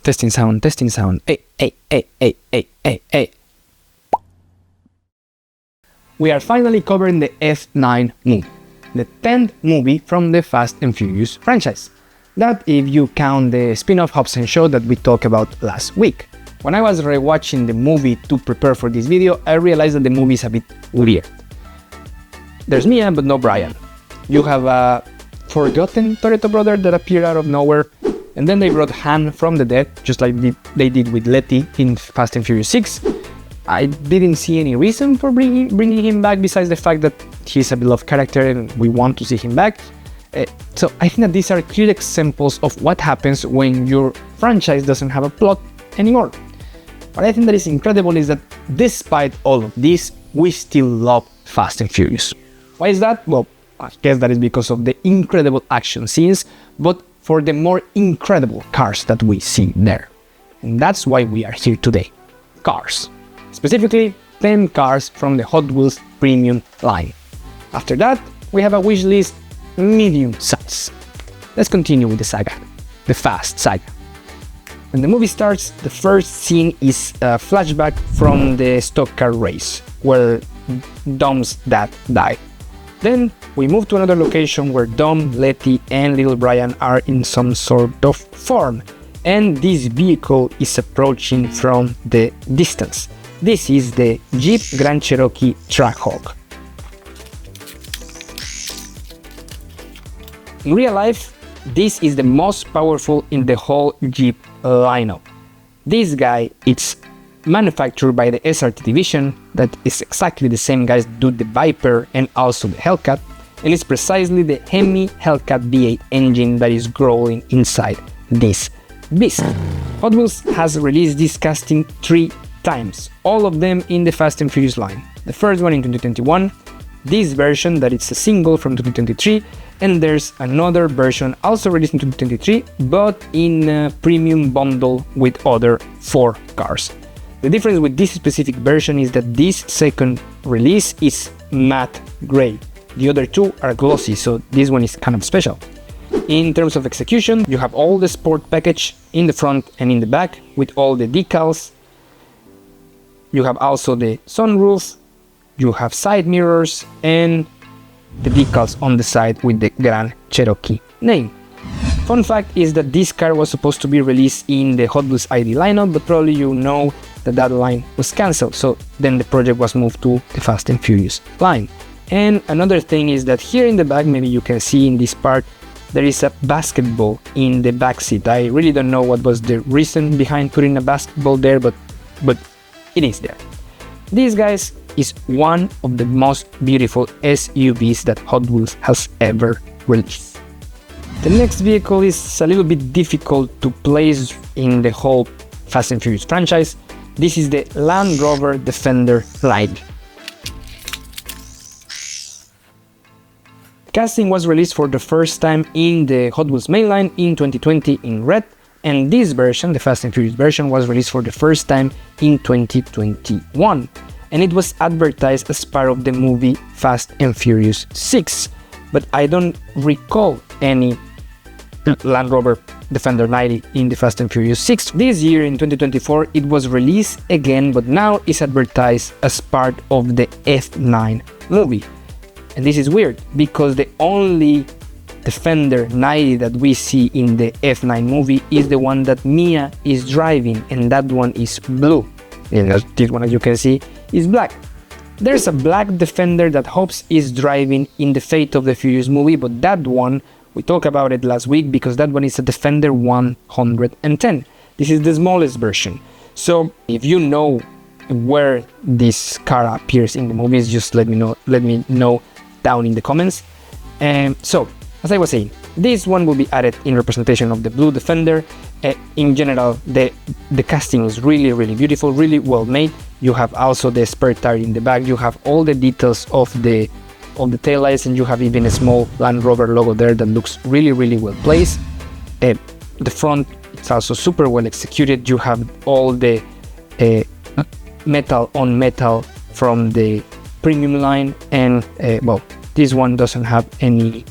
Testing sound, testing sound. Hey. We are finally covering the F9 movie, the 10th movie from the Fast and Furious franchise. That if you count the spin-off Hobbs & Shaw that we talked about last week. When I was rewatching the movie to prepare for this video, I realized that the movie is a bit weird. There's Mia, but no Brian. You have a forgotten Toretto brother that appeared out of nowhere, and then they brought Han from the dead, just like they did with Letty in Fast and Furious 6. I didn't see any reason for bringing him back besides the fact that he's a beloved character and we want to see him back. So I think that these are clear examples of what happens when your franchise doesn't have a plot anymore. What I think that is incredible is that despite all of this, we still love Fast and Furious. Why is that? Well, I guess that is because of the incredible action scenes, but for the more incredible cars that we see there. And that's why we are here today. Cars. Specifically, 10 cars from the Hot Wheels premium line. After that, we have a wish list medium size. Let's continue with the saga, the Fast Saga. When the movie starts, the first scene is a flashback from the stock car race, where Dom's dad died. Then we move to another location where Dom, Letty and little Brian are in some sort of farm, and this vehicle is approaching from the distance. This is the Jeep Grand Cherokee Trackhawk. In real life, this is the most powerful in the whole Jeep lineup. This guy is manufactured by the SRT division, that is exactly the same guys that do the Viper and also the Hellcat, and it's precisely the Hemi Hellcat V8 engine that is growing inside this beast. Hot Wheels has released this casting 3 times, all of them in the Fast and Furious line. The first one in 2021, this version that it's a single from 2023, and there's another version also released in 2023, but in a premium bundle with other 4 cars. The difference with this specific version is that this second release is matte gray. The other 2 are glossy, so this one is kind of special. In terms of execution, you have all the sport package in the front and in the back with all the decals. You have also the sunroof, you have side mirrors and the decals on the side with the Grand Cherokee name. Fun fact is that this car was supposed to be released in the Hot Wheels ID lineup, but probably you know that line was cancelled, so then the project was moved to the Fast and Furious line. And another thing is that here in the back, maybe you can see in this part, there is a basketball in the back seat. I really don't know what was the reason behind putting a basketball there, but it is there. This, guys, is one of the most beautiful SUVs that Hot Wheels has ever released. The next vehicle is a little bit difficult to place in the whole Fast and Furious franchise. This is the Land Rover Defender line. Casting was released for the first time in the Hot Wheels mainline in 2020 in red, and this version, the Fast and Furious version, was released for the first time in 2021, and it was advertised as part of the movie Fast and Furious 6, but I don't recall any Land Rover Defender 90 in the Fast and Furious 6. This year in 2024 it was released again, but now it's advertised as part of the F9 movie. And this is weird because the only Defender 90 that we see in the F9 movie is the one that Mia is driving, and that one is blue. And this one, as you can see, is black. There's a black Defender that Hobbs is driving in the Fate of the Furious movie, but that one, we talked about it last week because that one is a Defender 110. This is the smallest version. So if you know where this car appears in the movies, just let me know down in the comments. So as I was saying, this one will be added in representation of the blue Defender. In general, the casting is really beautiful, really well made. You have also the spare tire in the back. You have all the details of the taillights, and you have even a small Land Rover logo there that looks really well placed. The front, it's also super well executed. You have all the metal on metal from the premium line, and well, this one doesn't have any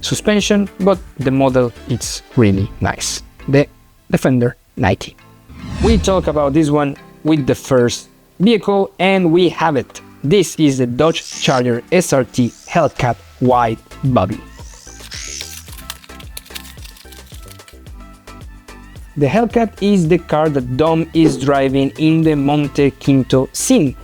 suspension, but the model it's really nice. The Defender 90. We talk about this one with the first vehicle, and we have it. This is the Dodge Charger SRT Hellcat wide body. The Hellcat is the car that Dom is driving in the Monte Quinto scene.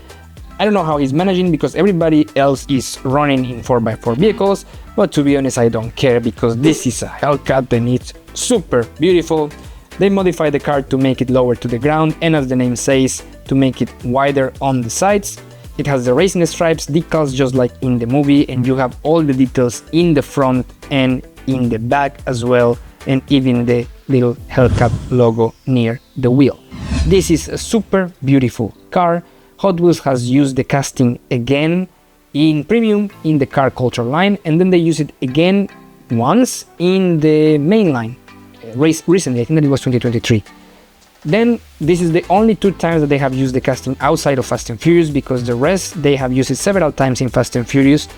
I don't know how he's managing because everybody else is running in 4x4 vehicles, but to be honest I don't care because this is a Hellcat and it's super beautiful. They modified the car to make it lower to the ground and, as the name says, to make it wider on the sides. It has the racing stripes, decals just like in the movie, and you have all the details in the front and in the back as well, and even the little Hellcat logo near the wheel. This is a super beautiful car. Hot Wheels has used the casting again in premium in the car culture line, and then they use it again once in the main line race recently. I think that it was 2023. Then this is the only 2 times that they have used the casting outside of Fast and Furious, because the rest they have used it several times in Fast and Furious,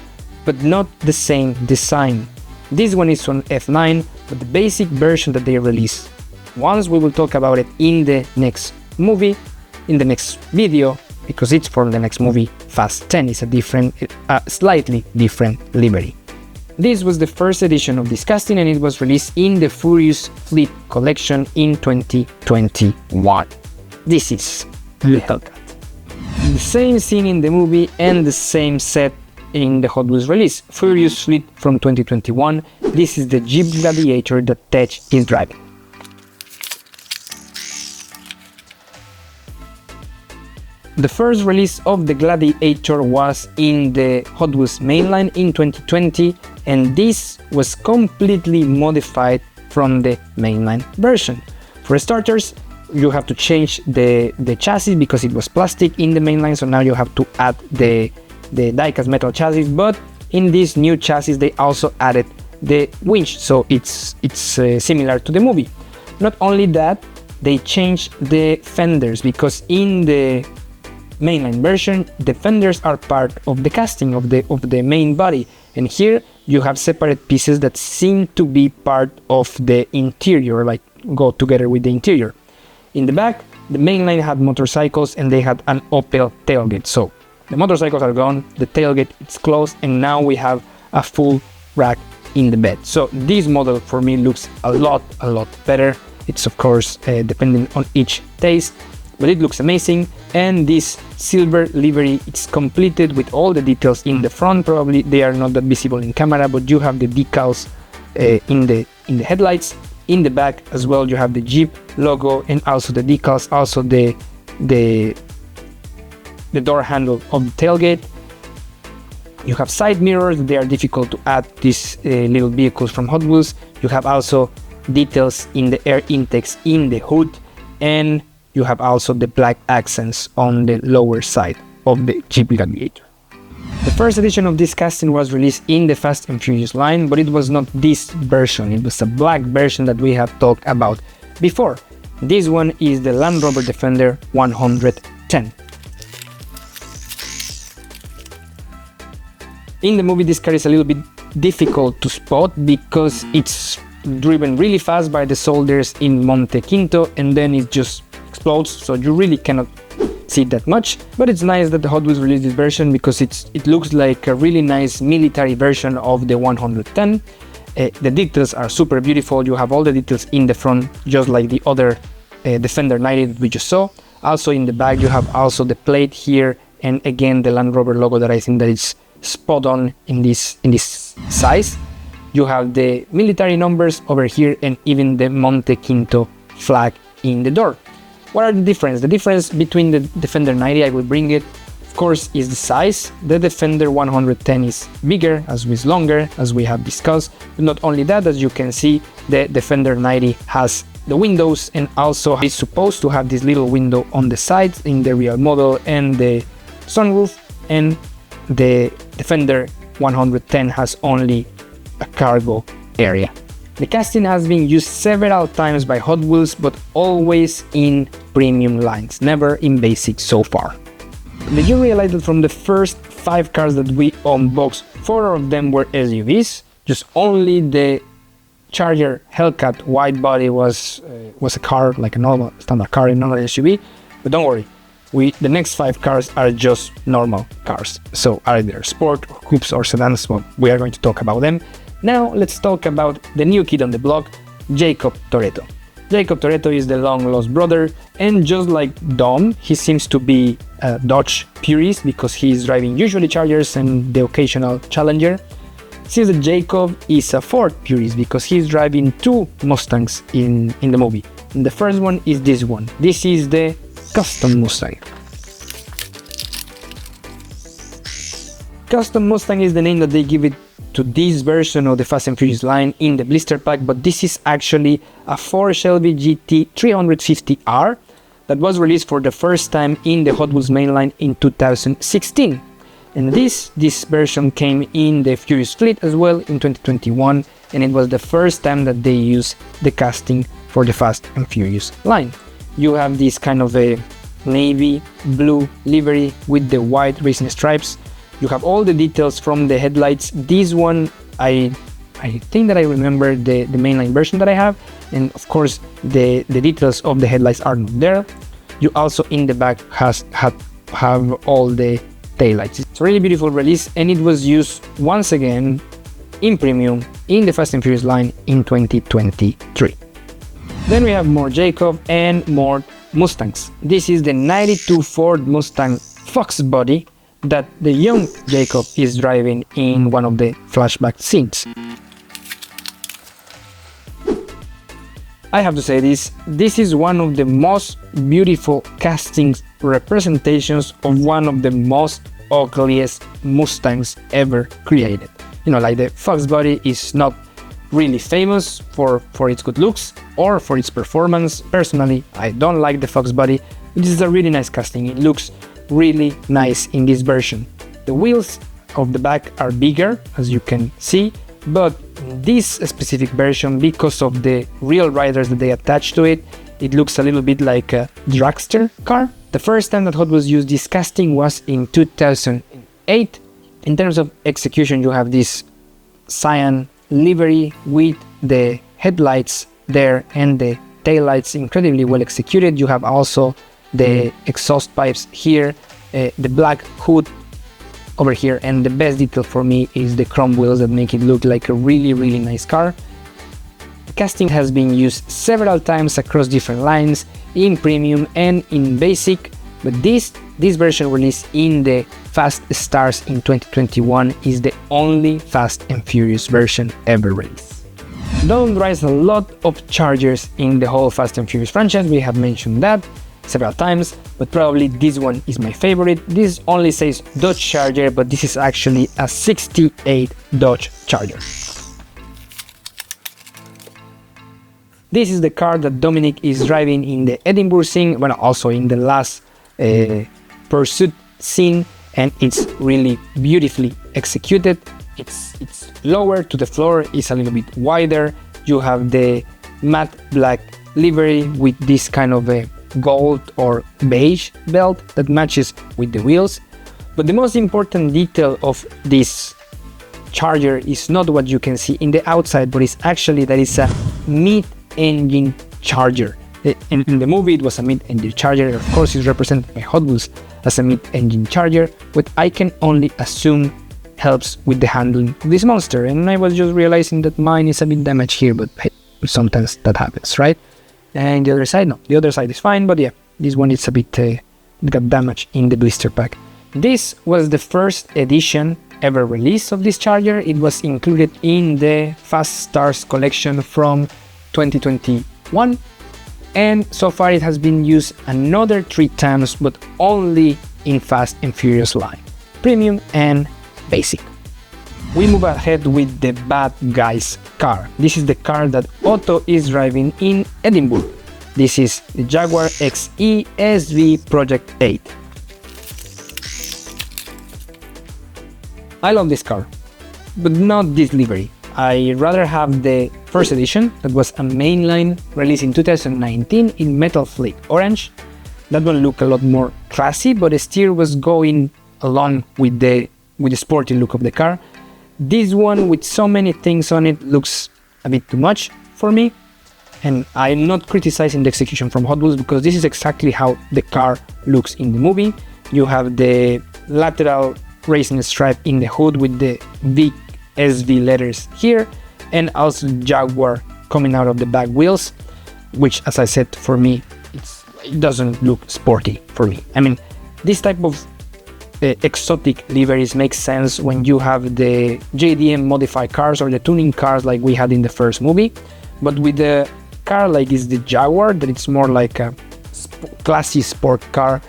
but not the same design. This one is on F9, but the basic version that they release. Once we will talk about it in the next movie, in the next video, because it's for the next movie. Fast 10 is a slightly different livery. This was the first edition of this casting, and it was released in the Furious Fleet collection in 2021. This is the Hellcat. The same scene in the movie and the same set in the Hot Wheels release, Furious Fleet from 2021. This is the Jeep Gladiator that Tej is driving. The first release of the Gladiator was in the Hot Wheels mainline in 2020, and this was completely modified from the mainline version. For starters, you have to change the chassis because it was plastic in the mainline, so now you have to add the die-cast metal chassis, but in this new chassis they also added the winch, so it's similar to the movie. Not only that, they changed the fenders, because in the mainline version the fenders are part of the casting of the main body, and here you have separate pieces that seem to be part of the interior, like go together with the interior. In the back, the mainline had motorcycles and they had an Opel tailgate, so the motorcycles are gone, the tailgate is closed, and now we have a full rack in the bed. So this model for me looks a lot better. It's of course depending on each taste, but it looks amazing. And this silver livery, it's completed with all the details in the front. Probably they are not that visible in camera, but you have the decals in the headlights. In the back as well, you have the Jeep logo and also the decals, also the door handle of the tailgate. You have side mirrors. They are difficult to add, these little vehicles from Hot Wheels. You have also details in the air intakes in the hood, and you have also the black accents on the lower side of the Jeep Gladiator. The first edition of this casting was released in the Fast and Furious line, but it was not this version. It was a black version that we have talked about before. This one is the Land Rover Defender 110. In the movie, this car is a little bit difficult to spot because it's driven really fast by the soldiers in Monte Quinto, and then it just explodes, so you really cannot see it that much. But it's nice that the Hot Wheels released this version because it looks like a really nice military version of the 110. The details are super beautiful. You have all the details in the front, just like the other Defender 90 that we just saw. Also in the back you have also the plate here, and again the Land Rover logo that I think that is spot on in this size. You have the military numbers over here and even the Monte Quinto flag in the door. What are the difference? The difference between the Defender 90, I will bring it, of course, is the size. The Defender 110 is bigger, as is longer, as we have discussed. But not only that, as you can see, the Defender 90 has the windows, and also is supposed to have this little window on the side in the real model, and the sunroof, and the Defender 110 has only a cargo area. The casting has been used several times by Hot Wheels, but always in premium lines, never in basic so far. Did you realize that from the first 5 cars that we unboxed, 4 of them were SUVs? Just only the Charger Hellcat Widebody was a car, like a normal standard car, a normal SUV. But don't worry, the next 5 cars are just normal cars. So either sport, or coupes, or sedans. Well, we are going to talk about them. Now let's talk about the new kid on the block, Jacob Toretto. Jacob Toretto is the long-lost brother, and just like Dom, he seems to be a Dodge purist because he is driving usually Chargers and the occasional Challenger. Seems that Jacob is a Ford purist because he's driving 2 Mustangs in the movie. And the first one is this one. This is the Custom Mustang. Custom Mustang is the name that they give it to this version of the Fast and Furious line in the blister pack, but this is actually a Ford Shelby GT 350R that was released for the first time in the Hot Wheels mainline in 2016. And this version came in the Furious Fleet as well in 2021, and it was the first time that they used the casting for the Fast and Furious line. You have this kind of a navy blue livery with the white racing stripes. You have all the details from the headlights. This one, I think that I remember the mainline version that I have, and of course the details of the headlights are not there. You also in the back have all the taillights. It's a really beautiful release, and it was used once again in premium in the Fast and Furious line in 2023. Then we have more Jacob and more Mustangs. This is the 92 Ford Mustang Fox body that the young Jacob is driving in one of the flashback scenes. I have to say this is one of the most beautiful castings representations of one of the most ugliest Mustangs ever created. You know, like the Fox body is not really famous for its good looks or for its performance. Personally, I don't like the Fox body. This is a really nice casting. It looks really nice in this version. The wheels of the back are bigger, as you can see, but in this specific version, because of the real riders that they attach to it, it looks a little bit like a dragster car. The first time that Hot Wheels used this casting was in 2008. In terms of execution, you have this cyan livery with the headlights there and the taillights incredibly well executed. You have also the exhaust pipes here, the black hood over here, and the best detail for me is the chrome wheels that make it look like a really nice car. The casting has been used several times across different lines, in premium and in basic, but this version released in the Fast Stars in 2021 is the only Fast and Furious version ever released. Dom drives a lot of Chargers in the whole Fast and Furious franchise, we have mentioned that several times, but probably this one is my favorite. This only says Dodge Charger, but this is actually a 68 Dodge Charger. This is the car that Dominic is driving in the Edinburgh scene, but also in the last pursuit scene, and it's really beautifully executed. It's lower to the floor, it's a little bit wider. You have the matte black livery with this kind of a gold or beige belt that matches with the wheels. But the most important detail of this Charger is not what you can see in the outside, but it's actually that it's a mid-engine Charger. In the movie it was a mid-engine Charger. Of course it's represented by Hot Wheels as a mid-engine Charger, but I can only assume helps with the handling of this monster. And I was just realizing that mine is a bit damaged here, but hey, sometimes that happens, right? And the other side, no, the other side is fine, but yeah, this one is a bit got damaged in the blister pack. This was the first edition ever released of this Charger. It was included in the Fast Stars collection from 2021, and so far it has been used another 3 times, but only in Fast and Furious line, premium and basic. We move ahead with the bad guy's car. This is the car that Otto is driving in Edinburgh. This is the Jaguar XE SV Project 8. I love this car, but not this livery. I rather have the first edition that was a mainline released in 2019 in metal flake orange. That one looked a lot more classy, but it still was going along with the sporty look of the car. This one, with so many things on it, looks a bit too much for me. And I'm not criticizing the execution from Hot Wheels because this is exactly how the car looks in the movie. You have the lateral racing stripe in the hood with the big SV letters here, and also Jaguar coming out of the back wheels, which, as I said, for me, it doesn't look sporty for me. I mean, this type of exotic liveries make sense when you have the JDM modified cars or the tuning cars like we had in the first movie, but with the car like is the Jaguar, that it's more like a classy sport car,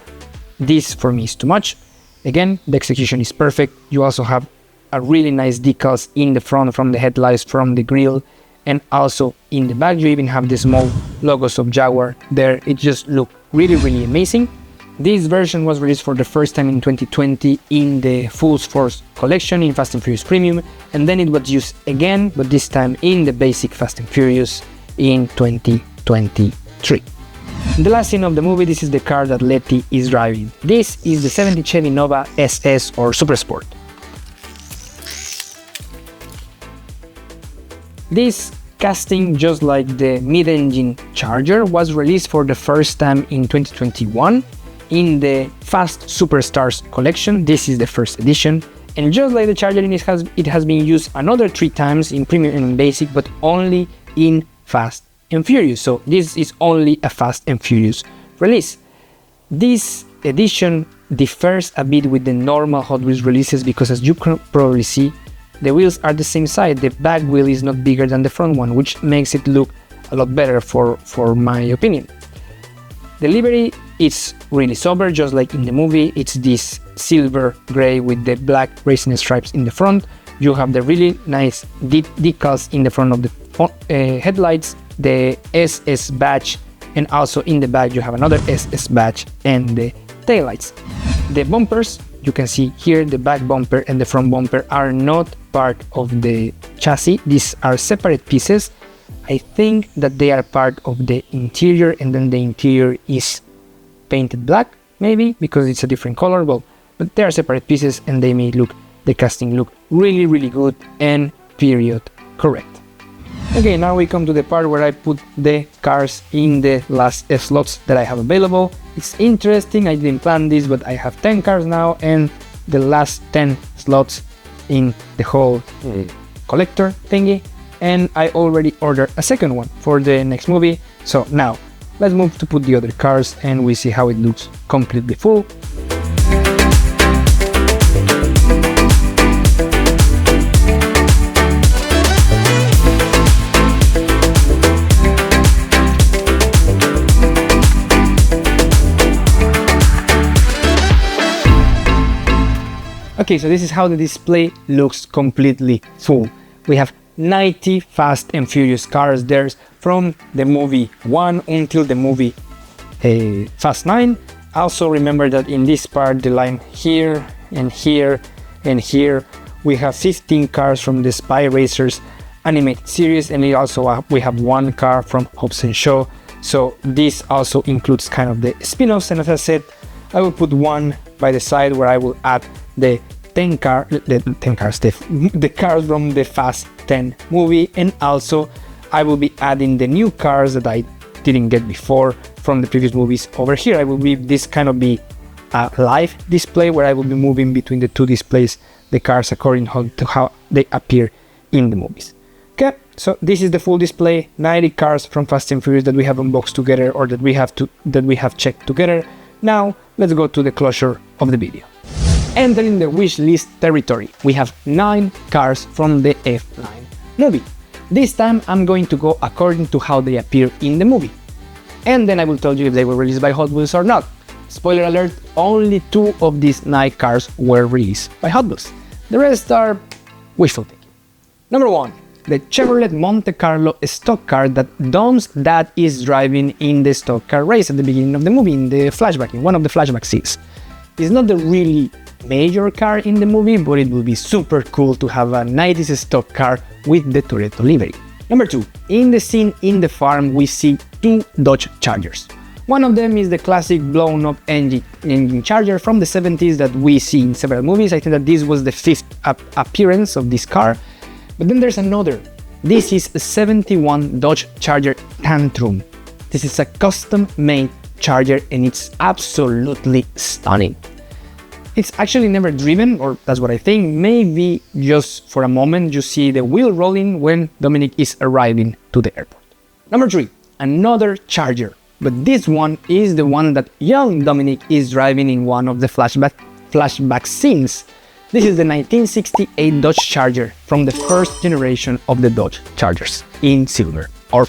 this for me is too much. Again, the execution is perfect. You also have a really nice decals in the front from the headlights, from the grille, and also in the back you even have the small logos of Jaguar there. It just look really amazing. This version was released for the first time in 2020 in the Full Force collection in Fast and Furious Premium, and then it was used again, but this time in the basic Fast and Furious in 2023. The last scene of the movie, this is the car that Letty is driving. This is the 70 Chevy Nova SS or Super Sport. This casting, just like the mid-engine Charger, was released for the first time in 2021 in the Fast Superstars collection. This is the first edition, and just like the Charger, it has been used another 3 times in Premium and in Basic, but only in Fast and Furious. So this is only a Fast and Furious release. This edition differs a bit with the normal Hot Wheels releases because, as you can probably see, the wheels are the same size. The back wheel is not bigger than the front one, which makes it look a lot better for my opinion. The livery is really sober, just like in the movie. It's this silver gray with the black racing stripes in the front. You have the really nice decals in the front of the headlights, the SS badge, and also in the back you have another SS badge and the taillights. The bumpers, you can see here, the back bumper and the front bumper are not part of the chassis. These are separate pieces. I think that they are part of the interior, and then the interior is painted black, maybe because it's a different color. Well, but they are separate pieces and they may look, the casting look really good and period correct. Okay, now we come to the part where I put the cars in the last slots that I have available. It's interesting, I didn't plan this, but I have 10 cars now and the last 10 slots in the whole collector thingy, and I already ordered a second one for the next movie. So now let's move to put the other cars and we see how it looks completely full. Okay, so this is how the display looks completely full. We have 90 Fast and Furious cars there from the movie 1 until the movie Fast 9. Also remember that in this part, the line here and here and here, we have 15 cars from the Spy Racers animated series, and we have 1 car from Hobbs & Shaw. So this also includes kind of the spin-offs, and as I said, I will put one by the side where I will add the 10 cars, the cars from the Fast 10 movie, and also I will be adding the new cars that I didn't get before from the previous movies over here. I will be, this kind of be a live display where I will be moving between the 2 displays, the cars according to how they appear in the movies. Okay, so this is the full display, 90 cars from Fast and Furious that we have unboxed together, or that we have checked together. Now let's go to the closure of the video. Entering the wish list territory, we have 9 cars from the F9 movie. This time I'm going to go according to how they appear in the movie, and then I will tell you if they were released by Hot Wheels or not. Spoiler alert, only 2 of these 9 cars were released by Hot Wheels. The rest are wishful thinking. Number 1, the Chevrolet Monte Carlo stock car that Dom's dad is driving in the stock car race at the beginning of the movie, in the flashback, in one of the flashback scenes. It's not the really major car in the movie, but it will be super cool to have a 90s stock car with the Toretto livery. Number 2, in the scene in the farm we see 2 Dodge Chargers. One of them is the classic blown up engine Charger from the 70s that we see in several movies. I think that this was the 5th appearance of this car. But then there's another This is a 71 Dodge Charger Tantrum. This is a custom-made Charger and it's absolutely stunning. It's actually never driven, or that's what I think. Maybe just for a moment you see the wheel rolling when Dominic is arriving to the airport. Number 3, another Charger. But this one is the one that young Dominic is driving in one of the flashback scenes. This is the 1968 Dodge Charger from the first generation of the Dodge Chargers in silver. Or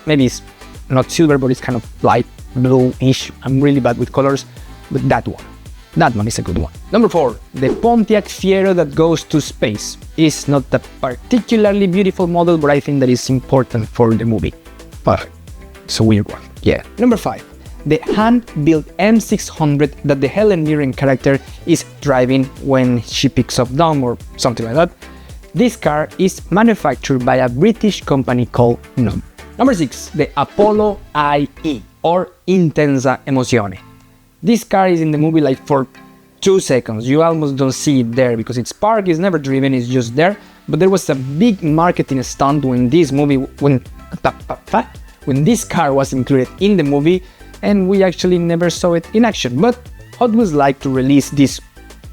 maybe it's not silver, but it's kind of light blue-ish. I'm really bad with colors, but that one is a good one. Number 4, the Pontiac Fiero that goes to space. Is not a particularly beautiful model, but I think that is important for the movie. But it's a weird one. Yeah. Number 5, the hand-built M600 that the Helen Mirren character is driving when she picks up Dom or something like that. This car is manufactured by a British company called Nom. Number 6, the Apollo IE or Intensa Emozione. This car is in the movie like for 2 seconds. You almost don't see it there because it's parked, it's never driven, it's just there. But there was a big marketing stunt when this movie, when this car was included in the movie, and we actually never saw it in action. But Hot Wheels like to release these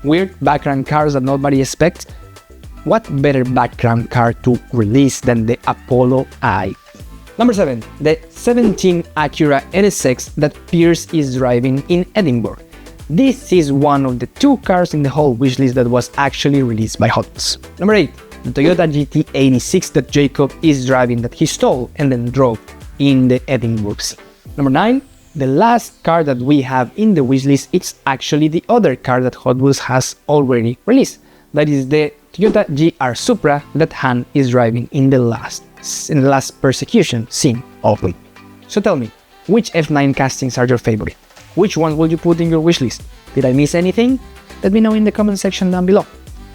weird background cars that nobody expects. What better background car to release than the Apollo IE? Number 7, the 17 Acura NSX that Pierce is driving in Edinburgh. This is one of the 2 cars in the whole wishlist that was actually released by Hot Wheels. Number 8, the Toyota GT86 that Jacob is driving that he stole and then drove in the Edinburgh scene. Number 9, the last car that we have in the wishlist, it's actually the other car that Hot Wheels has already released. That is the Toyota GR Supra that Han is driving in the last persecution scene of it. So tell me, which F9 castings are your favorite? Which one will you put in your wishlist? Did I miss anything? Let me know in the comment section down below.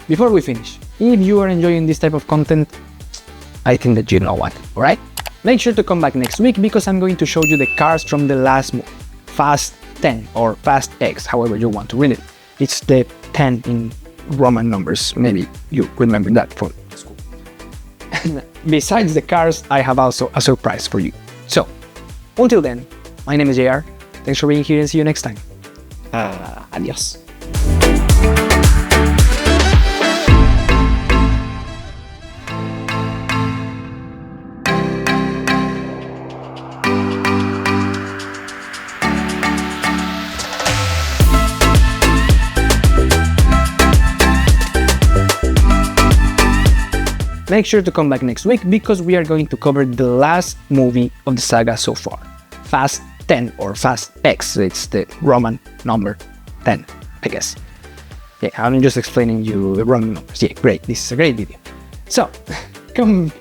Before we finish, if you are enjoying this type of content, I think that you know what, alright? Make sure to come back next week because I'm going to show you the cars from the last movie, Fast 10 or Fast X, however you want to read it. It's the 10 in Roman numbers, maybe you remember that from school. Besides the cars, I have also a surprise for you. So, until then, my name is JR, thanks for being here and see you next time. Adios. Make sure to come back next week because we are going to cover the last movie of the saga so far, Fast 10 or Fast X. It's the Roman number 10, I guess. Yeah, I'm just explaining you the Roman numbers. Yeah, great. This is a great video. So, come.